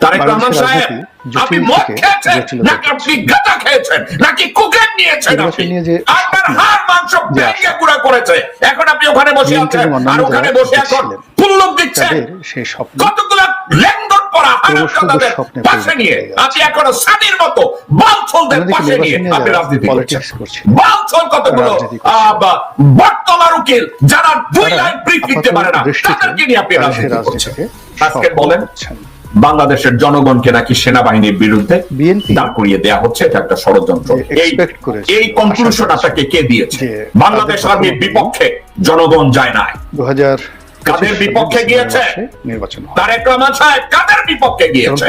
তারেক রহমান সাহেব, আপনি মদ খেয়েছেন নাকি আপনি গাঁজা খেয়েছেন নাকি কোকেন নিয়েছেন? আপনার হাড় মাংস ভেঙে গুঁড়া করেছে। এখন আপনি ওখানে বসে আছেন আর ওখানে বসে এখন পুল্লুক দিচ্ছেন কতগুলো লেন্দর পড়া হারামজাদাদের পাশে নিয়ে। আপনি এখনো সানির মতো বালছলদের পাশে নিয়ে আপনি রাজনীতি করছেন। বালছল কতগুলো বটতলার উকিল যারা 2 লাইন ব্রিফ লিখতে পারে না, তাদেরকে নিয়ে আপনি রাজনীতি করছেন। আজকে বলেন বাংলাদেশের জনগণকে নাকি সেনাবাহিনীর বিরুদ্ধে দাঁড় করিয়ে দেওয়া হচ্ছে, এটা একটা ষড়যন্ত্র। এই কনক্লুশন আপনাকে কে দিয়েছে? বাংলাদেশ আর্মির বিপক্ষে জনগণ যায় নাই। কাদের বিপক্ষে গিয়েছে? তারেক রহমান সাহেব কাদের বিপক্ষে গিয়েছে?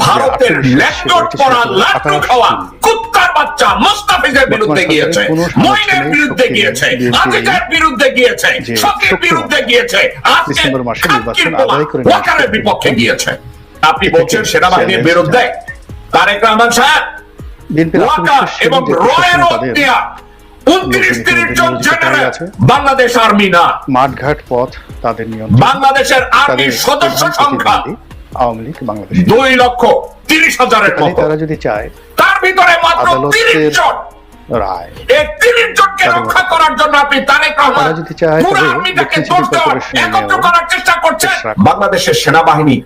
ভারতের ল্যাপটপ পড়া লাট্টু খাওয়া কুত্তার বাচ্চা মোস্তাফিজের বিরুদ্ধে গিয়েছে, মঈনের বিরুদ্ধে গিয়েছে, আজিজের বিরুদ্ধে গিয়েছে, শফির বিরুদ্ধে গিয়েছে, আজকে খানকির পোলা ওয়াকারের বিপক্ষে গিয়েছে। আপনি বলছেন সেনাবাহিনীর বিরুদ্ধে? তারেক রহমান সাহেব ওয়াকার এবং রয়ের অবদিয়া 29-30 জন জেনারেল বাংলাদেশ আর্মি না। মাঠঘাট পথ তাদের নিয়ন্ত্রণ। বাংলাদেশের আর্মির সদস্য সংখ্যা আওয়ামী লীগ বাংলাদেশ 2,30,000-এর মতো। তারা যদি চায় তার ভিতরে মাত্র 30 জন রায়, এই 30 জনকে রক্ষা করার জন্য আপনি তারেক রহমান যদি চায় পুরো আর্মিটাকে দোষ দেওয়ার একত্র করার চেষ্টা করছেন। বাংলাদেশের সেনাবাহিনী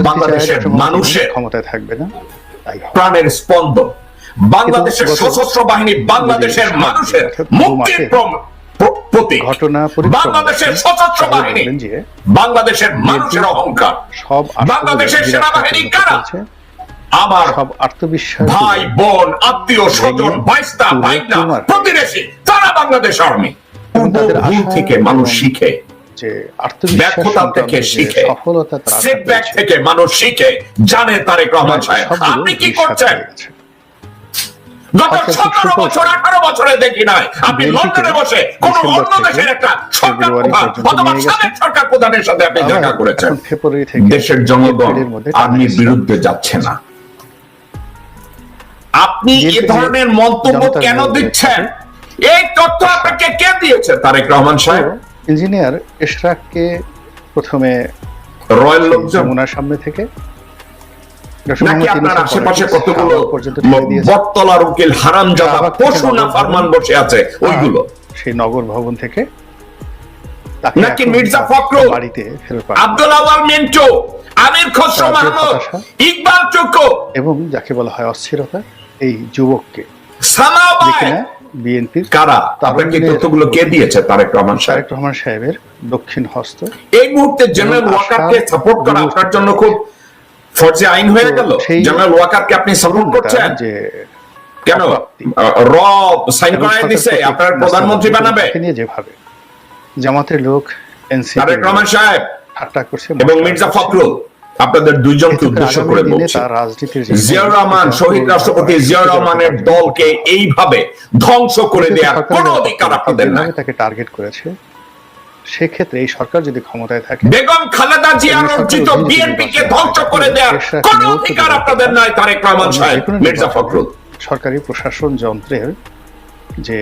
বাংলাদেশের মানুষের ক্ষমতায় থাকবে না, প্রাণের স্পন্দন। বাংলাদেশের সশস্ত্র বাহিনী বাংলাদেশের মানুষের মুক্তির প্রতীক। বাংলাদেশের সশস্ত্র বাহিনী বাংলাদেশের মানুষের অহংকার। বাংলাদেশের সেনাবাহিনী কারা? আমার সব আত্মবিশ্বাস, ভাই বোন, আত্মীয় স্বজন, ভাইস্তা ভাইনা, প্রতিবেশী, তারা বাংলাদেশ আর্মি। ভুল থেকে মানুষ শিখে, ব্যর্থতা থেকে শিখে, সেটব্যাক থেকে মানুষ শিখে। জানে তারেক রহমান সাহেব আপনি কি করছেন? গত 17 বছর 18 বছরে দেখি নাই আপনি লন্ডনে বসে কোন অন্য দেশের একটা সরকার প্রধান অথবা সাবেক সরকার প্রধানের সাথে আপনি দেখা করেছেন। দেশের জনগণ আর্মির বিরুদ্ধে যাচ্ছে না। আপনি এই ধরনের মন্তব্য কেন দিচ্ছেন? এই তথ্য আপনাকে কে দিয়েছে? তারেক রহমান সাহেব ইঞ্জিনিয়ার ইশরাককে প্রথমে রয়্যাল লোকজন যমুনার সামনে থেকে নাকি আপনার আশেপাশে কতগুলো বটতলার উকিল হারামজাদা পশু না ফারমান বসে আছে ওইগুলো? সেই নগর ভবন থেকে নাকি মির্জা ফখরুল, বাড়িতে ফেরত আব্দুল আওয়াল মিন্টু, আমির খসরু মাহমুদ, ইকবাল চুকু এবং যাকে বলা হয় অস্থিরতা, এই যুবককে সানাবাই বিএনপির কারা? আপনাকে তথ্যগুলো কে দিয়েছে? তারেক রহমান সাহেব। তারেক রহমান সাহেবের দক্ষিণ হস্ত। এই মুহূর্তে জেনারেল ওয়াকারকে সাপোর্ট করা আপনার জন্য খুব ফরজে আইন হয়ে গেল। জেনারেল ওয়াকারকে আপনি সাপোর্ট করছেন যে কেন? র সাইন করায় দিছে আপনার প্রধানমন্ত্রী বানাবে নিয়ে যেভাবে জামাতের লোক এনসিপি তারেক রহমান সাহেব ঠাট্টা করছে এবং মির্জা ফখরুল আপনাদের দুইজনকে উদ্দেশ্য করে বলছি, জিয়াউর রহমান, শহীদ রাষ্ট্রপতি জিয়াউর রহমানের দলকে এইভাবে ধ্বংস করে দেওয়ার কোনো অধিকার আপনাদের নাই। তাকে টার্গেট করেছে। সেক্ষেত্রে এই সরকার যদি ক্ষমতায় থাকে, বেগম খালেদা জিয়ার অর্জিত বিএনপিকে ধ্বংস করে দেওয়ার কোনো অধিকার আপনাদের নাই। তারেক রহমান সাহেব, মির্জা ফখরুল সরকারি প্রশাসন যন্ত্রের যে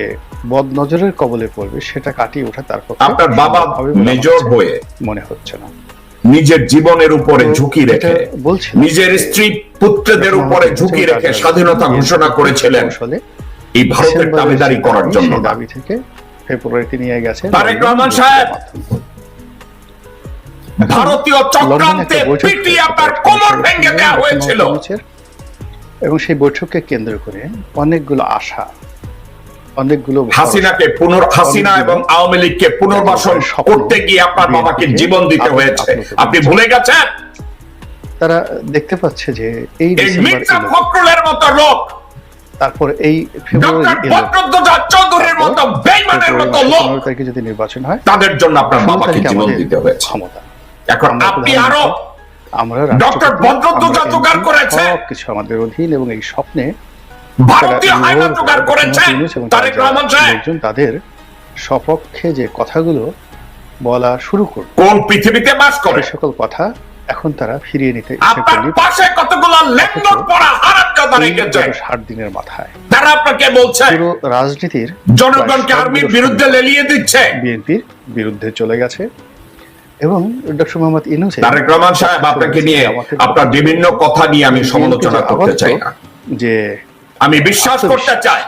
বদনজরের কবলে পড়বে সেটা কাটিয়ে ওঠা তার পক্ষে আপনার বাবা মেজর হয়ে মনে হচ্ছে না। নিজের জীবনের উপরে ঝুঁকি রেখে, নিজের স্ত্রী পুত্রদের উপরে ঝুঁকি রেখে স্বাধীনতা ঘোষণা করেছিলেন এই ভারতের দাবিদারি করার জন্য। দাবি থেকে ফেব্রুয়ারিতে নিয়ে গেছে তারেক রহমান সাহেব। ভারতীয় চক্রান্তে পিটিয়ে আপনার কোমর ভেঙে দেওয়া হয়েছিল এবং সেই বৈঠককে কেন্দ্র করে অনেকগুলো আশা, অনেকগুলো হাসিনাকে হাসিনা এবং আওয়ামী লীগকে পুনর্বাসন করতে গিয়ে আপনার বাবাকে জীবন দিতে হয়েছে। আপনি ভুলে গেছেন? তারা দেখতে পাচ্ছে যে এই মির্জা ফখরুলের মতো লোক, তারপর এই চৌধুরীর মতো বেঈমানের মতো লোক যদি নির্বাচন হয় তাদের জন্য আপনার বাবাকে জীবন দিতে হয়েছে। ক্ষমতা এখন আপনি আরো আমরা ডক্টর বদরুদ্দোজা জোগাড় করেছে, সবকিছু আমাদের অধীন এবং এই স্বপ্নে ভারতীয় আইন জোগাড় করেছেন তারেক রহমান সাহেব। তাদের সপক্ষে যে কথাগুলো বলা শুরু করবে, কোন পৃথিবীতে বাস করে সকল কথা এখন তারা ফিরিয়ে নিতে আপনার পাশে কতগুলো লেন্দর পড়া হারামজাদা রেখেছে 60 দিনের মাথায়। তারা আপনাকে বলছে পুরো রাজনীতির জনগণকে আর্মির বিরুদ্ধে লেলিয়ে দিচ্ছে, বিএনপির বিরুদ্ধে চলে গেছে এবং ডক্টর মোহাম্মদ ইউনূস তারেক রহমান সাহেব আপনাকে নিয়ে আপনার বিভিন্ন কথা নিয়ে আমি সমালোচনা করতে চাই না, যে আমি বিশ্বাস করতে চাই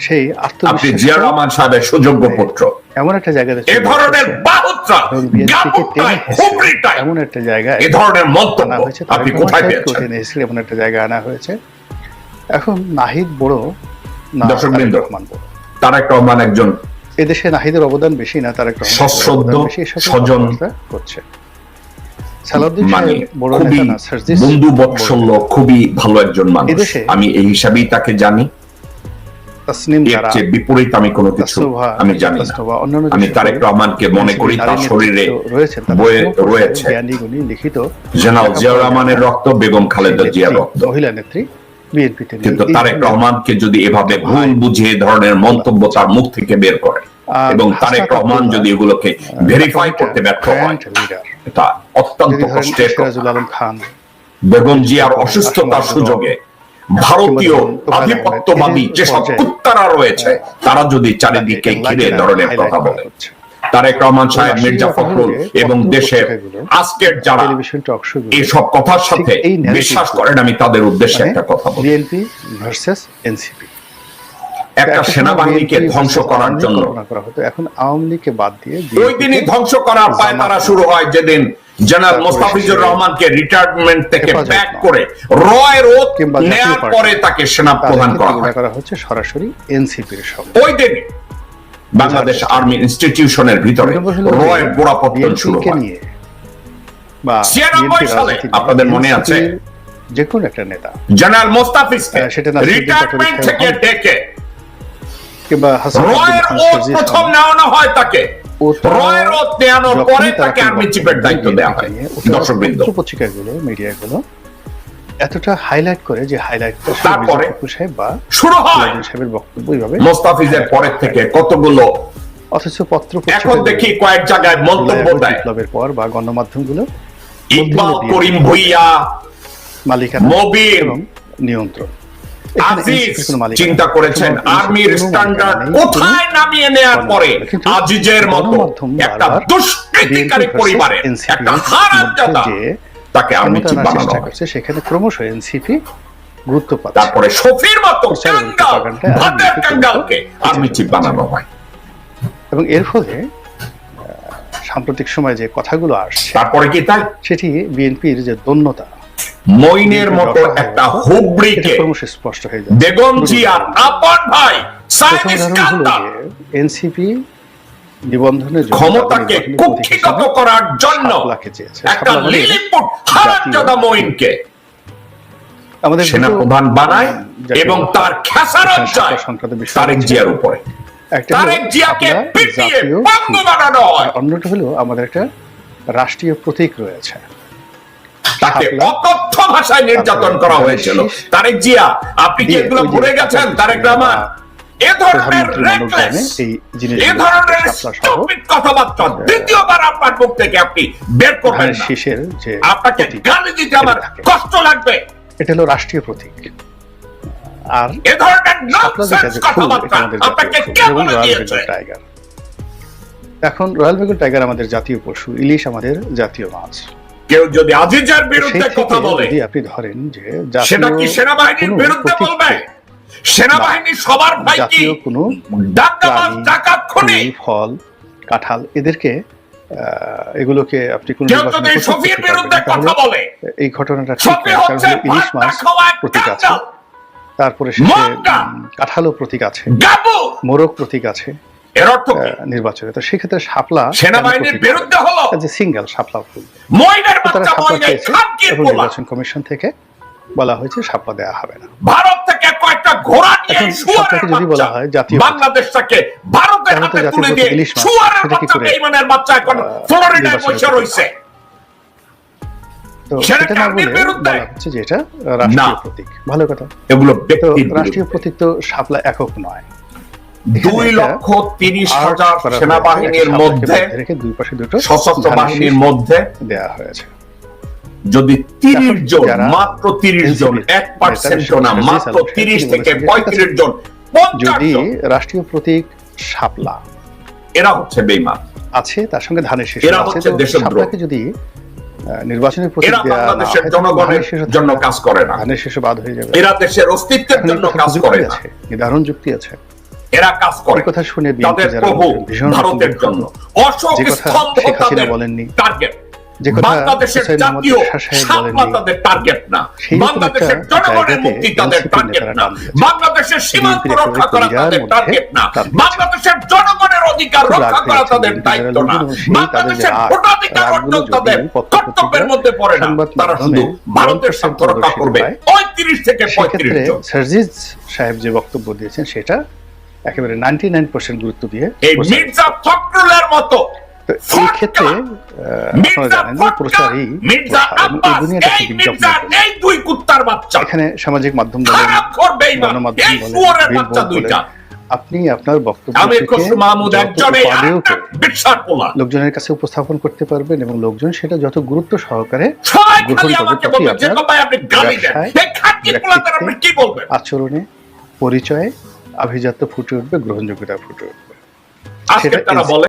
সেই আপনি জিয়া রহমান সাহেবের সুযোগ্য পুত্র। এমন একটা জায়গায় এ ধরনের বাহুত্রা এমন একটা জায়গায় এ ধরনের মন্তব্য আপনি কোথায় পেয়েছেন? এমন একটা জায়গায় আনা হয়েছে। এখন নাহিদ বড় না দর্শকবৃন্দ, রহমান বড়? তারেক রহমান একজন এদেশে নাহিদের অবদান বেশি না তারেক রহমান সশ্রদ্ধ স্বজন করছে। সালাউদ্দিন মানে সাহেব বড় খুবই নেতা না, সার্জিস বন্ধু বৎসল্য, খুবই ভালো একজন মানুষ, এদেশে আমি এই হিসাবেই তাকে জানি। তাসনিম এর যারা চেয়ে বিপরীত আমি কোনো কিছু আমি জানি না। আমি তারেক রহমানকে মনে করি তার শরীরে বয়ে রয়েছে লিখিত জেনারেল জিয়াউর রহমানের রক্ত, বেগম খালেদা জিয়ার রক্ত। মহিলা নেত্রী বিএনপিতে, কিন্তু তারেক রহমানকে যদি এভাবে ভুল বুঝিয়ে ধরনের মন্তব্য তার মুখ থেকে বের করে এবং তারেক রহমান যদি এগুলোকে ভেরিফাই করতে ব্যর্থ হয়, এটা অত্যন্ত কষ্টের কথা। আলম খান, বেগম জিয়ার অসুস্থতার সুযোগে ভারতীয় আধিপত্যবাদী যেসব কুত্তারা রয়েছে তারা যদি চারিদিকে ঘিরে ধরনের কথা বলে, তারেক রহমান সাহেব, মির্জা ফখরুল এবং দেশের আজকের যারা এইসব কথার সাথে বিশ্বাস করেন, আমি তাদের উদ্দেশ্যে একটা কথা বলি। বিএনপি ভার্সেস এনসিপি, একটা সেনাবাহিনীকে ধ্বংস করার জন্য এখন আওয়ামী লীগকে বাদ দিয়ে ওই দিনই ধ্বংস করার পায়তারা শুরু হয় যেদিন জেনারেল মোস্তাফিজুর রহমানকে রিটায়ারমেন্ট থেকে ব্যাক করে রয়ের ওথ নেয়ার পরে তাকে সেনা প্রধান করা হচ্ছে সরাসরি এনসিপির সঙ্গে। ওই দিন বাংলাদেশ আর্মি ইনস্টিটিউশনের ভিতরে রয়ের গোড়াপত্তন শুরু হয়। বা 96 সালে আপনাদের মনে আছে যে কোন একটা নেতা জেনারেল মোস্তাফিজকে রিটায়ারমেন্ট থেকে ডেকে কিংবা রয়ের ওথ প্রথম নেওয়ানো হয়, তাকে রয়ের ওথ নেওয়ানোর পরে তাকে আর্মি চিফের দায়িত্ব দেওয়া হয়। দর্শকবৃন্দ, পত্রিকাগুলো, মিডিয়াগুলো এতটা হাইলাইট করে যে হাইলাইটটা তারপরে সাহেব বা শুরু হয় সাহেবের বক্তব্য এইভাবে মোস্তাফিজের পরের থেকে কতগুলো, অথচ পত্র এখন দেখি কয়েক জায়গায় মন্তব্য দেয় বিপ্লবের পর বা গণমাধ্যমগুলো ইকবাল করিম ভুইয়া, মালিকানা মবির এবং নিয়ন্ত্রণ। আজিজ চিন্তা করেছেন আর্মির স্ট্যান্ডার্ড কোথায় নামিয়ে নেয়ার পরে আজিজের মতো একটা দুষ্কৃতিকারী পরিবারের একটা হারামজাদা তাকে আর্মি চিফ বানানো হয়। সেখানে ক্রমশ এনসিপি গুরুত্ব পাচ্ছে। তারপরে শফির মতো কাঙ্গাল, ভাতের কাঙ্গালকে আর্মি চিফ বানানো হয়। এবং এর ফলে সাম্প্রতিক সময়ে যে কথাগুলো আসছে, তারপরে কি তাই সেটি বিএনপির যে দন্যতা, মইনের মতো একটা হুবড়িকে স্পষ্ট হয়ে যায়। বেগম জিয়ার আপন ভাই সাইদ ইস্কান্দার এনসিপি নিবন্ধনের জন্য ক্ষমতাকে কুক্ষিগত করার জন্য একটা লিলিপুট হারামজাদা মইনকে আমাদের সেনা প্রধান বানায় এবং তার খেসারত যায় তারেক জিয়ার উপরে। তারেক জিয়াকে পিটিয়ে পঙ্গু বানানো হয়। অন্যটা হলো আমাদের একটা রাষ্ট্রীয় প্রতীক রয়েছে, তাকে অকথ্য ভাষায় নির্যাতন করা হয়েছিল। তারেক জিয়া, আপনি কি এগুলো ভুলে গেছেন? তারেক রহমান এ ধরনের রেকলেস, এ ধরনের স্টুপিড কথাবার্তা দ্বিতীয়বার আপনার মুখ থেকে আপনি বের করবেন না। শেষের যে আপনাকে গালি দিতে আমার কষ্ট লাগবে। এটা হলো রাষ্ট্রীয় প্রতীক। আর এ ধরনের ননসেন্স কথাবার্তা আপনাকে কে বলে দিয়েছে? টাইগার, এখন রয়্যাল বেঙ্গল টাইগার আমাদের জাতীয় পশু, ইলিশ আমাদের জাতীয় মাছ। কেউ যদি আজিজের বিরুদ্ধে কথা বলে, আপনি ধরেন যে সেটা কি সেনাবাহিনীর বিরুদ্ধে বলবে? সেনাবাহিনী সবার ভাই কি কোনো ডাকাত ডাকাত খুনি, ফল, কাঁঠাল, এদেরকে এগুলোকে আপনি কোন শফির বিরুদ্ধে কথা বলে, এই ঘটনাটা ইলিশ মাছ প্রতীক আছে, তারপরে কাঁঠালও প্রতীক আছে, মোরগ প্রতীক আছে এর অর্থ নির্বাচনে। তো সেক্ষেত্রে শাপলা সেনাবাহিনীর বিরুদ্ধে হলো যে সিঙ্গেল শাপলা ফুল, ময়নার বাচ্চা ময়না খানকির পোলা। নির্বাচন কমিশন থেকে বলা হয়েছে শাপলা দেওয়া হবে না। ভারত থেকে কয়েকটা ঘোড়া নিয়ে শাপলাকে যদি বলা হয় জাতীয়, বাংলাদেশটাকে ভারতের হাতে তুলে দিয়ে শুয়ারের বাচ্চা বেঈমানের বাচ্চা এখন ফ্লোরিডায় বসে রইছে। তো সেটা না বলে বলা হচ্ছে যে এটা রাষ্ট্রীয় প্রতীক। ভালো কথা, এগুলো রাষ্ট্রীয় প্রতীক তো শাপলা একক নয়। 2,30,000 সেনাবাহিনীর মধ্যে, দুই পাশে দুটো সশস্ত্র বাহিনীর মধ্যে দেয়া হয়েছে। যদি 30 জন, মাত্র 30 জন, 1% না, মাত্র 30 থেকে 35 জন, যদি রাষ্ট্রীয় প্রতীক শাপলা, এরা হচ্ছে বেঈমান। আছে, তার সঙ্গে ধানের শীষ এরা আছে। হচ্ছে তো দেশদ্রোহ। সাপলাকে যদি নির্বাচনের প্রতীক এরা দেয়া না বাংলাদেশের হয়, জনগণের জন্য কাজ করে না। ধানের শীষ বাদ হয়ে যাবে। এরা দেশের অস্তিত্বের এখন এই জন্য কথার কাজ যুক্তি করে না। আছে, নিদারুণ যুক্তি আছে। এরা কাজ করে এই কথা শুনে বিএনপি তাদের যারা প্রভু ভীষণ ভারতের জন্য। অশোক যে কথা স্তম্ভ শেখ হাসিনা তাদের বলেননি, টার্গেট। যে কথা বাংলাদেশের হুসাইন মোহাম্মদ জাতীয় এরশাদ সাহেব স্বার্থ বলেননি, তাদের টার্গেট না। সেই রকম বাংলাদেশের একটা জনগণের জায়গাতে মুক্তি তাদের NCP টার্গেট নেতারা না। টান দিয়েছে। বাংলাদেশের সীমান্ত বিএনপির রক্ষা একেবারে করা কলিজার তাদের মধ্যে টার্গেট না। টান দিয়েছে। বাংলাদেশের জনগণের অধিকার খুব রাগ রক্ষা করা হয়েছে তাদের বিএনপি দায়িত্ব যারা না। লোকজন, সেই তাদের বাংলাদেশের যে রাগ, ভোটাধিকার রাগগুলো অর্জন যদি তাদের কর্তব্যের মধ্যে পড়ে না। সংবাদ তারা মাধ্যমে শুধু ভারতের স্বার্থ রক্ষা করবে। 35 থেকে 35 সেক্ষেত্রে জন। সার্জিস সাহেব যে বক্তব্য দিয়েছেন সেটা একেবারে 99% গুরুত্ব দিয়ে এই মির্জা ফখরুলের মতো তো এই ক্ষেত্রে আপনারা জানেন যে প্রচারই মির্জা প্রচার, এবং এই আব্বাস, দুনিয়াটা এই খুব মির্জা, বিজ্ঞাপন। এই দুই কুত্তার বাচ্চা, এখানে সামাজিক মাধ্যম বলেন, হারামখোর বেঈমান, গণমাধ্যম এই বলেন, শুয়োরের বিলবোর্ড বাচ্চা বলেন, দুইটা। আপনি আপনার বক্তব্য আমির থেকে খসরু মাহমুদ যত একজনে উপাদেয় করে বিশ্বাস পোলা। লোকজনের কাছে উপস্থাপন করতে পারবেন এবং লোকজন সেটা যত গুরুত্ব সহকারে সবাই গ্রহণ খালি করবে, আমাকে ততই বলবে যে আপনার ভাই আপনি গালি দেন। ব্যবসায়, এই খাঁটি পোলাদের আপনি কি বলবেন? আচরণে, পরিচয়ে আভিজাত্য ফুটে উঠবে, গ্রহণযোগ্যতা ফুটে উঠবে। আজকে সেটা তারা বলে